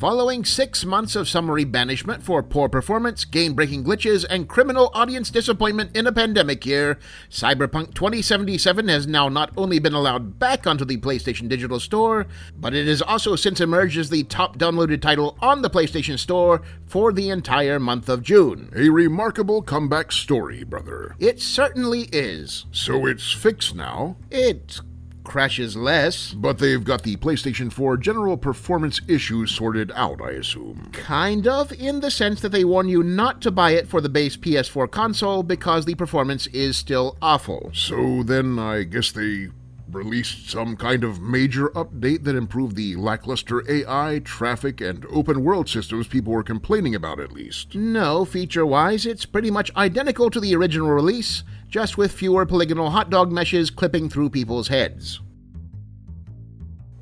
Following 6 months of summary banishment for poor performance, game-breaking glitches, and criminal audience disappointment in a pandemic year, Cyberpunk 2077 has now not only been allowed back onto the PlayStation Digital Store, but it has also since emerged as the top downloaded title on the PlayStation Store for the entire month of June. A remarkable comeback story, brother. It certainly is. So it's fixed now? It crashes less. But they've got the PlayStation 4 general performance issues sorted out, I assume. Kind of, in the sense that they warn you not to buy it for the base PS4 console because the performance is still awful. So then I guess they released some kind of major update that improved the lackluster AI, traffic, and open world systems people were complaining about, at least. No, feature-wise, it's pretty much identical to the original release, just with fewer polygonal hot dog meshes clipping through people's heads.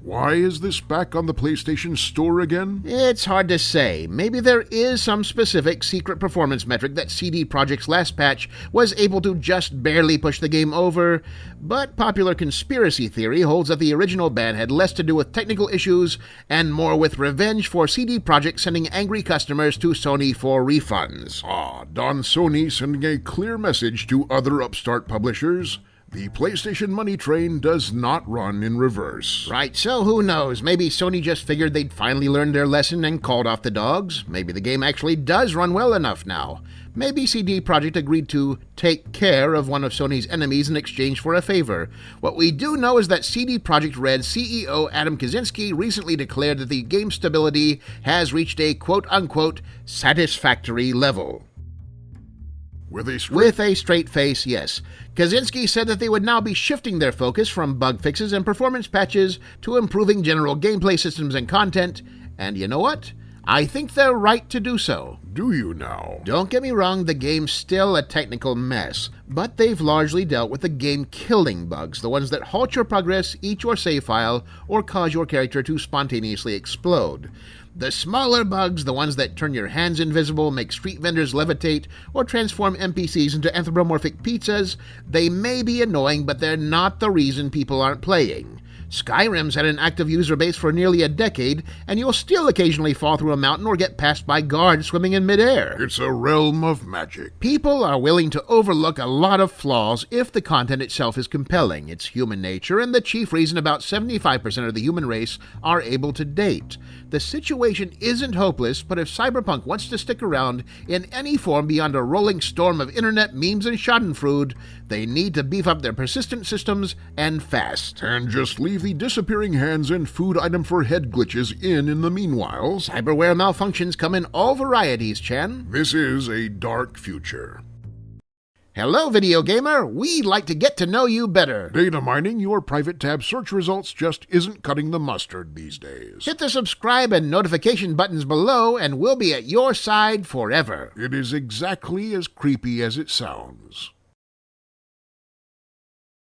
Why is this back on the PlayStation Store again? It's hard to say. Maybe there is some specific secret performance metric that CD Projekt's last patch was able to just barely push the game over, but popular conspiracy theory holds that the original ban had less to do with technical issues and more with revenge for CD Projekt sending angry customers to Sony for refunds. Don Sony sending a clear message to other upstart publishers. The PlayStation money train does not run in reverse. Right, so who knows? Maybe Sony just figured they'd finally learned their lesson and called off the dogs. Maybe the game actually does run well enough now. Maybe CD Projekt agreed to take care of one of Sony's enemies in exchange for a favor. What we do know is that CD Projekt Red CEO Adam Kaczynski recently declared that the game's stability has reached a quote-unquote satisfactory level. With a straight face, yes. Kaczynski said that they would now be shifting their focus from bug fixes and performance patches to improving general gameplay systems and content, and you know what? I think they're right to do so. Do you now? Don't get me wrong, the game's still a technical mess, but they've largely dealt with the game-killing bugs, the ones that halt your progress, eat your save file, or cause your character to spontaneously explode. The smaller bugs, the ones that turn your hands invisible, make street vendors levitate, or transform NPCs into anthropomorphic pizzas, they may be annoying, but they're not the reason people aren't playing. Skyrim's had an active user base for nearly a decade, and you'll still occasionally fall through a mountain or get passed by guards swimming in midair. It's a realm of magic. People are willing to overlook a lot of flaws if the content itself is compelling. It's human nature, and the chief reason about 75% of the human race are able to date. The situation isn't hopeless, but if Cyberpunk wants to stick around in any form beyond a rolling storm of internet memes and schadenfreude, they need to beef up their persistent systems, and fast. And just leave the disappearing hands and food item for head glitches in the meanwhile. Cyberware malfunctions come in all varieties, Chan. This is a dark future. Hello, video gamer. We'd like to get to know you better. Data mining your private tab search results just isn't cutting the mustard these days. Hit the subscribe and notification buttons below, and we'll be at your side forever. It is exactly as creepy as it sounds.